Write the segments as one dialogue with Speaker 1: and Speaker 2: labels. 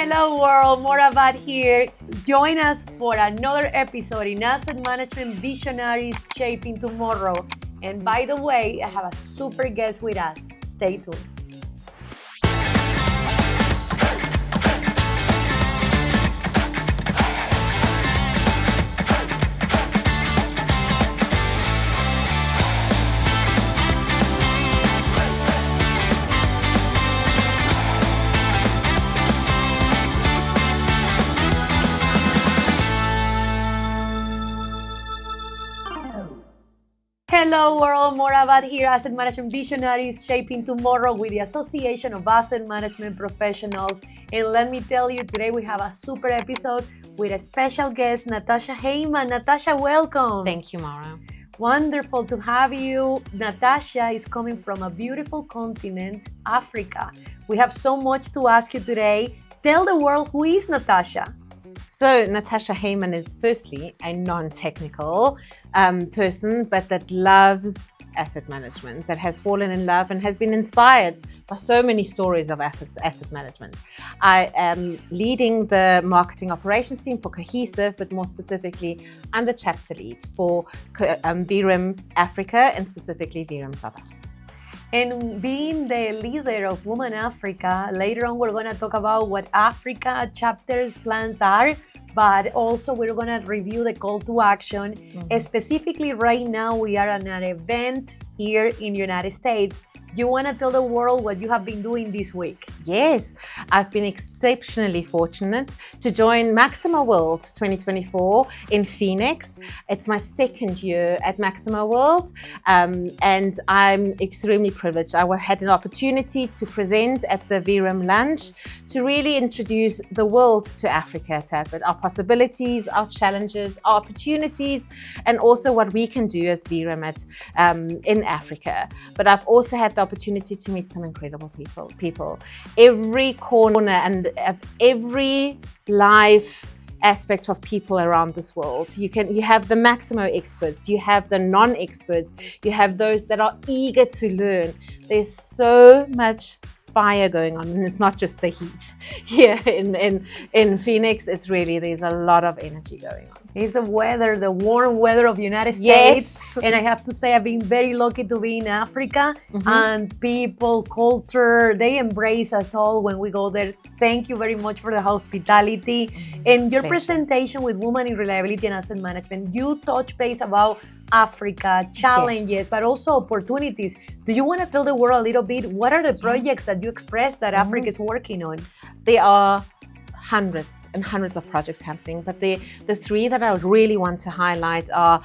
Speaker 1: Hello world, Maura Abad here. Join us for another episode in Asset Management Visionaries Shaping Tomorrow. And by the way, I have a super guest with us. Stay tuned. Hello world, Maura Abad here, Asset Management Visionaries Shaping Tomorrow with the Association of Asset Management Professionals. And let me tell you, today we have a super episode with a special guest, Natascha Heyman. Natascha, welcome.
Speaker 2: Thank you, Maura.
Speaker 1: Wonderful to have you. Natascha is coming from a beautiful continent, Africa. We have so much to ask you today. Tell the world, who is Natascha?
Speaker 2: So Natascha Heyman is firstly a non-technical person, but that loves asset management, that has fallen in love and has been inspired by so many stories of asset management. I am leading the marketing operations team for Cohesive, but more specifically, I'm the chapter lead for WIRAM Africa and specifically WIRAM South Africa.
Speaker 1: And being the leader of WIRAM Africa, later on we're going to talk about what Africa chapter's plans are, but also we're going to review the call to action. Specifically right now we are at an event here in the United States. You want to tell the world what you have been doing this week?
Speaker 2: Yes, I've been exceptionally fortunate to join Maxima World 2024 in Phoenix. It's my second year at Maxima World, and I'm extremely privileged. I had an opportunity to present at the WIRAM lunch to really introduce the world to Africa, our possibilities, our challenges, our opportunities, and also what we can do as WIRAM in Africa. But I've also had the opportunity to meet some incredible people. Every corner and of every life aspect of people around this world. You have the Maximo experts, you have the non-experts, you have those that are eager to learn. There's so much fire going on, and it's not just the heat here in Phoenix. There's a lot of energy going on.
Speaker 1: It's the weather, the warm weather of the United States.
Speaker 2: Yes.
Speaker 1: And I have to say, I've been very lucky to be in Africa, and people, culture, they embrace us all when we go there. Thank you very much for the hospitality. And your presentation with Women in Reliability and Asset Management, you touch base about Africa, challenges, but also opportunities. Do you want to tell the world a little bit, what are the projects that you expressed that Africa is working on?
Speaker 2: There are hundreds and hundreds of projects happening, but the three that I would really want to highlight are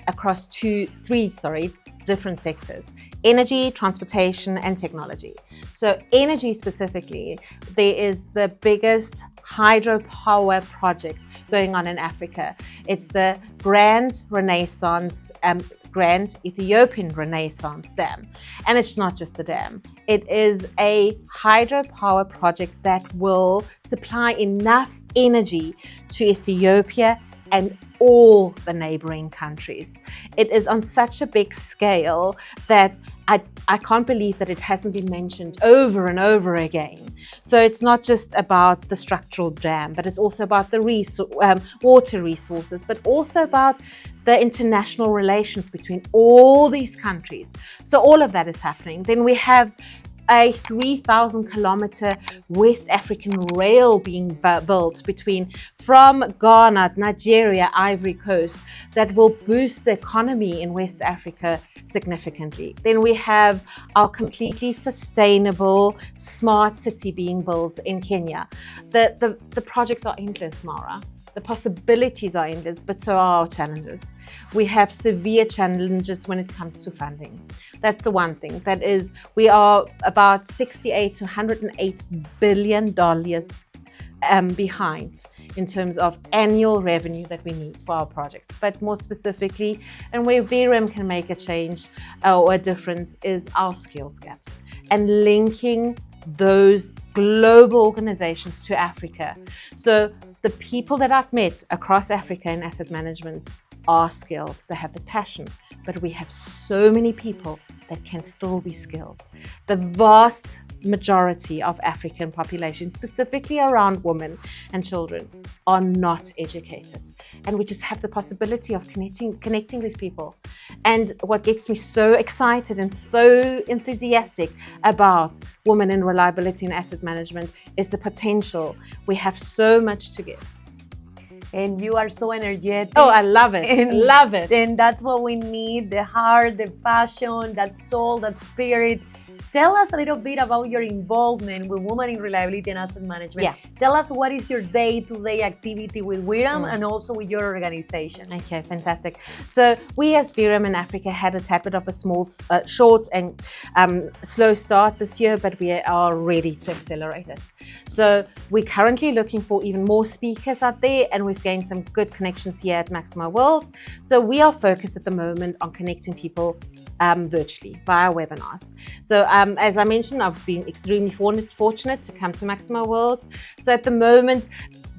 Speaker 2: across three different sectors: energy, transportation, and technology. So energy specifically, there is the biggest hydropower project going on in Africa. It's the Grand Ethiopian Renaissance Dam. And it's not just a dam. It is a hydropower project that will supply enough energy to Ethiopia and all the neighboring countries. It is on such a big scale that I can't believe that it hasn't been mentioned over and over again. So it's not just about the structural dam, but it's also about the water resources, but also about the international relations between all these countries. So all of that is happening. Then we have a 3,000 kilometer West African rail being built from Ghana, Nigeria, Ivory Coast, that will boost the economy in West Africa significantly. Then we have our completely sustainable smart city being built in Kenya. The projects are endless, Maura. The possibilities are endless, but so are our challenges. We have severe challenges when it comes to funding. That's the one thing. That is, we are about $68 to $108 billion behind in terms of annual revenue that we need for our projects. But more specifically, and where WIRAM can make a change or a difference, is our skills gaps and linking those global organizations to Africa. So the people that I've met across Africa in asset management are skilled. They have the passion, but we have so many people that can still be skilled. The vast majority of African population, specifically around women and children, are not educated. And we just have the possibility of connecting these people. And what gets me so excited and so enthusiastic about women in reliability and asset management is the potential. We have so much to give.
Speaker 1: And you are so energetic.
Speaker 2: Oh, I love it. Love it.
Speaker 1: And that's what we need, the heart, the passion, that soul, that spirit. Tell us a little bit about your involvement with Women in Reliability and Asset Management.
Speaker 2: Yeah.
Speaker 1: Tell us what is your day-to-day activity with WIRAM and also with your organization.
Speaker 2: Okay, fantastic. So we as WIRAM in Africa had a tad bit of a small, short and slow start this year, but we are ready to accelerate it. So we're currently looking for even more speakers out there, and we've gained some good connections here at Maxima World. So we are focused at the moment on connecting people virtually via webinars. So as I mentioned, I've been extremely fortunate to come to Maxima World. So at the moment,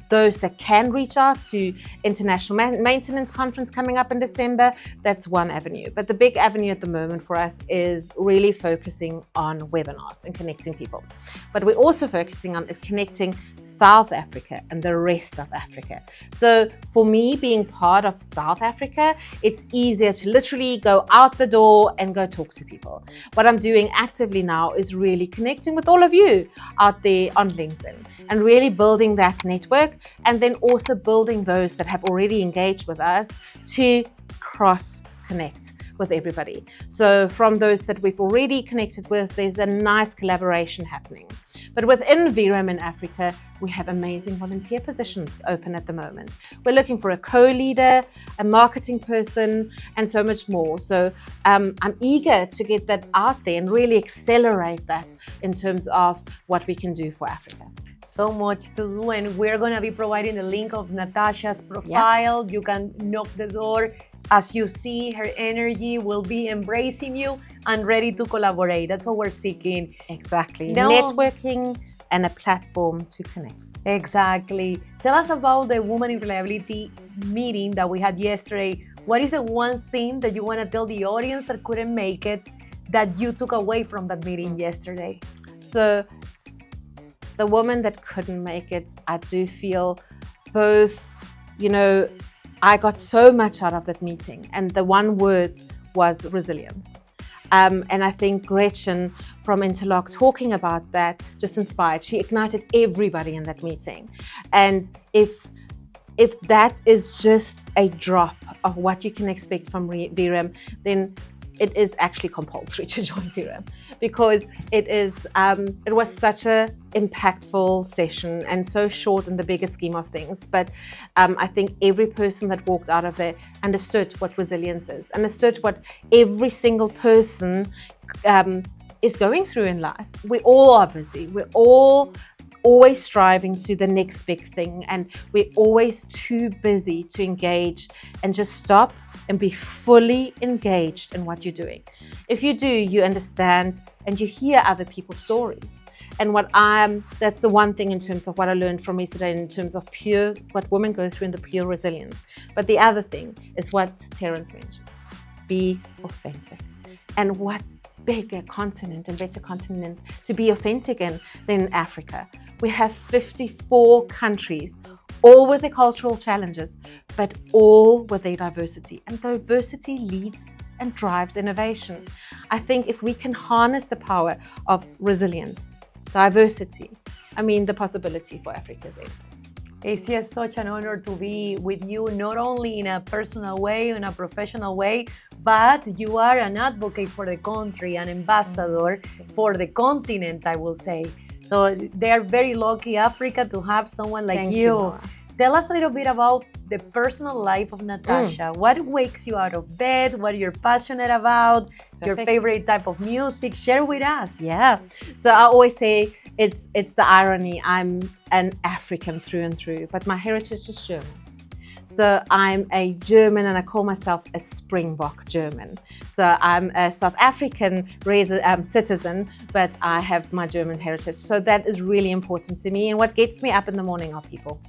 Speaker 2: those that can reach out to International Maintenance Conference coming up in December, that's one avenue. But the big avenue at the moment for us is really focusing on webinars and connecting people. But we're also focusing on is connecting South Africa and the rest of Africa. So for me, being part of South Africa, it's easier to literally go out the door and go talk to people. What I'm doing actively now is really connecting with all of you out there on LinkedIn and really building that network, and then also building those that have already engaged with us to cross-connect with everybody. So from those that we've already connected with, there's a nice collaboration happening. But within WIRAM in Africa, we have amazing volunteer positions open at the moment. We're looking for a co-leader, a marketing person, and so much more. So I'm eager to get that out there and really accelerate that in terms of what we can do for Africa.
Speaker 1: So much to do, and we're going to be providing the link of Natascha's profile. Yeah. You can knock the door. As you see, her energy will be embracing you and ready to collaborate. That's what we're seeking.
Speaker 2: Exactly. Networking and a platform to connect.
Speaker 1: Exactly. Tell us about the Women in Reliability meeting that we had yesterday. What is the one thing that you want to tell the audience that couldn't make it that you took away from that meeting yesterday?
Speaker 2: So the woman that couldn't make it, I do feel both, I got so much out of that meeting, and the one word was resilience. And I think Gretchen from Interlock talking about that just inspired. She ignited everybody in that meeting. And if that is just a drop of what you can expect from WIRAM, then it is actually compulsory to join WIRAM, because it was such a impactful session and so short in the bigger scheme of things. But I think every person that walked out of there understood what resilience is, understood what every single person is going through in life. We all are busy. We're all always striving to the next big thing, and we're always too busy to engage and just stop and be fully engaged in what you're doing. If you do, you understand and you hear other people's stories. And that's the one thing in terms of what I learned from yesterday in terms of what women go through in the pure resilience. But the other thing is what Terence mentioned, be authentic. And what bigger continent and better continent to be authentic in than Africa. We have 54 countries, all with their cultural challenges, but all with their diversity. And diversity leads and drives innovation. I think if we can harness the power of resilience, diversity, the possibility for Africa is endless.
Speaker 1: It's just such an honor to be with you, not only in a personal way, in a professional way, but you are an advocate for the country, an ambassador for the continent, I will say. So they are very lucky, Africa, to have someone like
Speaker 2: Thank
Speaker 1: you. Tell us a little bit about the personal life of Natascha. What wakes you out of bed? What you're passionate about? Perfect. Your favorite type of music? Share with us.
Speaker 2: Yeah. So I always say it's the irony. I'm an African through and through, but my heritage is German. So I'm a German, and I call myself a Springbok German. So I'm a South African citizen, but I have my German heritage. So that is really important to me. And what gets me up in the morning are people.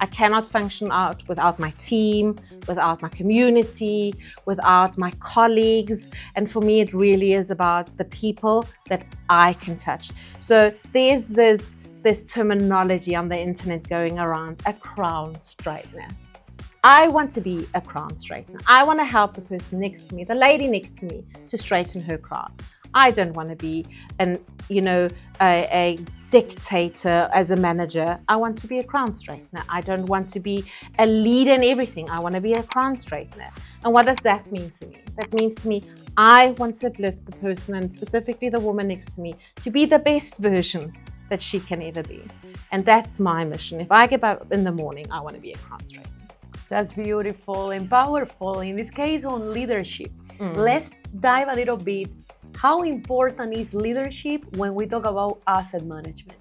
Speaker 2: I cannot function out without my team, without my community, without my colleagues. And for me, it really is about the people that I can touch. So there's this terminology on the internet going around, a crown straightener. I want to be a crown straightener. I want to help the person next to me, the lady next to me, to straighten her crown. I don't want to be a dictator as a manager. I want to be a crown straightener. I don't want to be a leader in everything. I want to be a crown straightener. And what does that mean to me? That means to me, I want to uplift the person, and specifically the woman next to me, to be the best version that she can ever be. And that's my mission. If I get up in the morning, I want to be a crown straightener.
Speaker 1: That's beautiful and powerful. In this case, on leadership, let's dive a little bit. How important is leadership when we talk about asset management?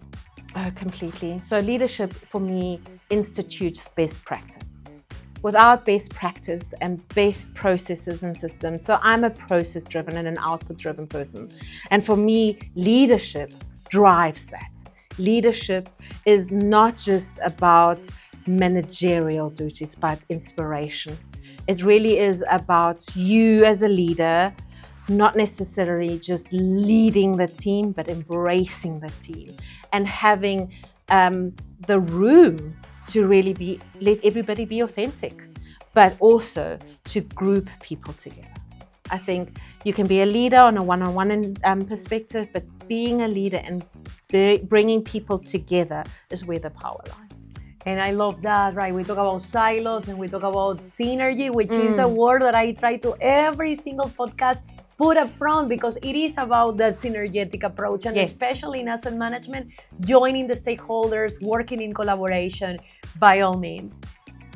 Speaker 2: Oh, completely. So leadership for me institutes best practice. Without best practice and best processes and systems, so I'm a process-driven and an output-driven person. And for me, leadership drives that. Leadership is not just about managerial duties, but inspiration. It really is about you as a leader, not necessarily just leading the team, but embracing the team and having the room to really let everybody be authentic, but also to group people together. I think you can be a leader on a one-on-one perspective, but being a leader and bringing people together is where the power lies.
Speaker 1: And I love that, right? We talk about silos and we talk about synergy, which is the word that I try to every single podcast put up front, because it is about the synergetic approach, and especially in asset management, joining the stakeholders, working in collaboration, by all means.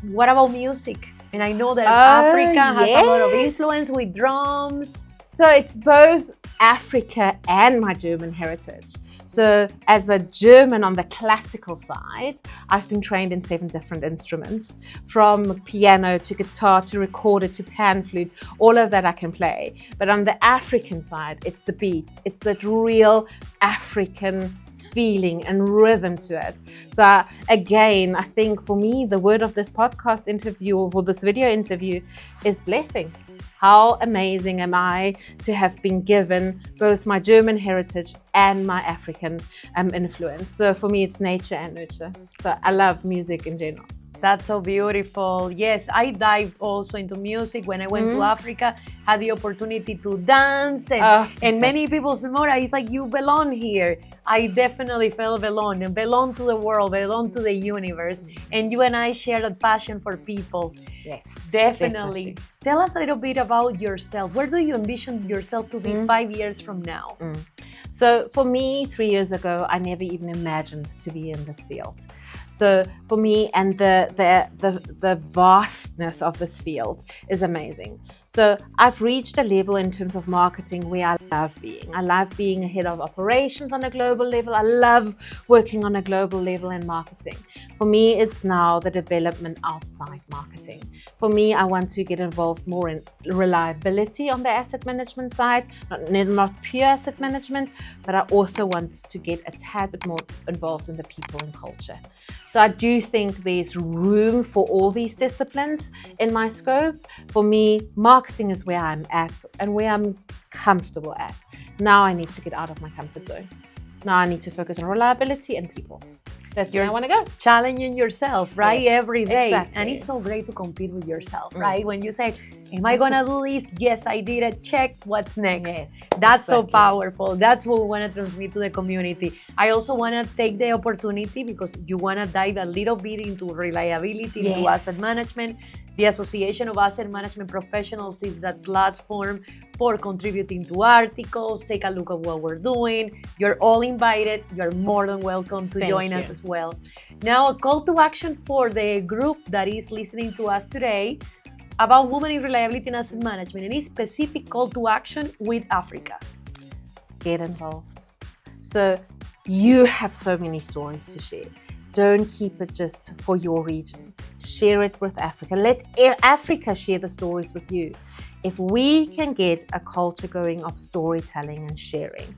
Speaker 1: What about music? And I know that Africa has a lot of influence with drums.
Speaker 2: So it's both Africa and my German heritage. So as a German on the classical side, I've been trained in 7 different instruments, from piano to guitar to recorder to pan flute. All of that I can play. But on the African side, it's the beat. It's that real African feeling and rhythm to it. So again, I think for me, the word of this podcast interview, or this video interview, is blessings. How amazing am I to have been given both my German heritage and my African influence. So for me, it's nature and nurture. So I love music in general.
Speaker 1: That's so beautiful. Yes, I dived also into music when I went to Africa, had the opportunity to dance, and many people said, Maura, it's like you belong here. I definitely felt belong to the world, belong to the universe. And you and I share that passion for people.
Speaker 2: Yes,
Speaker 1: definitely. Tell us a little bit about yourself. Where do you envision yourself to be 5 years from now?
Speaker 2: So for me, 3 years ago, I never even imagined to be in this field. So for me, and the vastness of this field is amazing. So I've reached a level in terms of marketing where I love being. I love being a head of operations on a global level. I love working on a global level in marketing. For me, it's now the development outside marketing. For me, I want to get involved more in reliability on the asset management side, not pure asset management, but I also want to get a tad bit more involved in the people and culture. So I do think there's room for all these disciplines in my scope. For me, marketing is where I'm at and where I'm comfortable at. Now I need to get out of my comfort zone. Now I need to focus on reliability and people. That's where I want to go.
Speaker 1: Challenging yourself, right?
Speaker 2: Yes,
Speaker 1: every day.
Speaker 2: exactly.
Speaker 1: And it's so great to compete with yourself, right? When you say, am I going to do this? Yes, I did it. Check. What's next?
Speaker 2: Yes,
Speaker 1: That's so
Speaker 2: exactly.
Speaker 1: powerful. That's what we want to transmit to the community. I also want to take the opportunity, because you want to dive a little bit into reliability, into asset management. The Association of Asset Management Professionals is that platform for contributing to articles. Take a look at what we're doing. You're all invited. You're more than welcome to join us as well. Now, a call to action for the group that is listening to us today about women in reliability and asset management. Any specific call to action with Africa?
Speaker 2: Get involved. So you have so many stories to share. Don't keep it just for your region. Share it with Africa. Let Africa share the stories with you. If we can get a culture going of storytelling and sharing,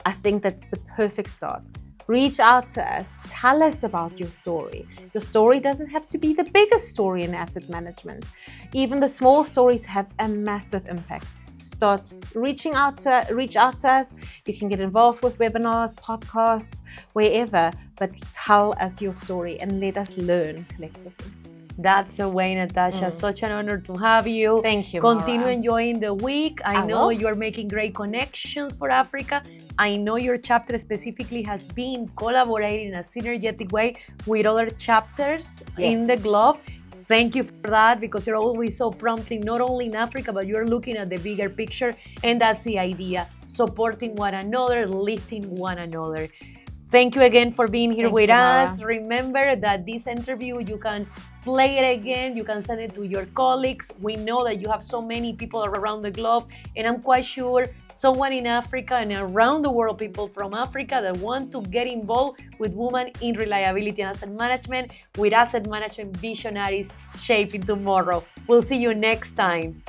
Speaker 2: I think that's the perfect start Reach out to us. Tell us about your story. Your story doesn't have to be the biggest story in asset management. Even the small stories have a massive impact. Reach out to us. You can get involved with webinars, podcasts, wherever, but tell us your story and let us learn collectively.
Speaker 1: That's the way, Natascha. Such an honor to have you.
Speaker 2: Thank you,
Speaker 1: Continue
Speaker 2: Maura.
Speaker 1: enjoying the week. I know you're making great connections for Africa. I know your chapter specifically has been collaborating in a synergetic way with other chapters in the globe. Thank you for that, because you're always so prompting, not only in Africa, but you're looking at the bigger picture. And that's the idea, supporting one another, lifting one another. Thank you again for being here with us.
Speaker 2: Maura.
Speaker 1: Remember that this interview, you can play it again. You can send it to your colleagues. We know that you have so many people around the globe, and I'm quite sure someone in Africa and around the world, people from Africa that want to get involved with women in reliability and asset management with Asset Management Visionaries Shaping Tomorrow. We'll see you next time.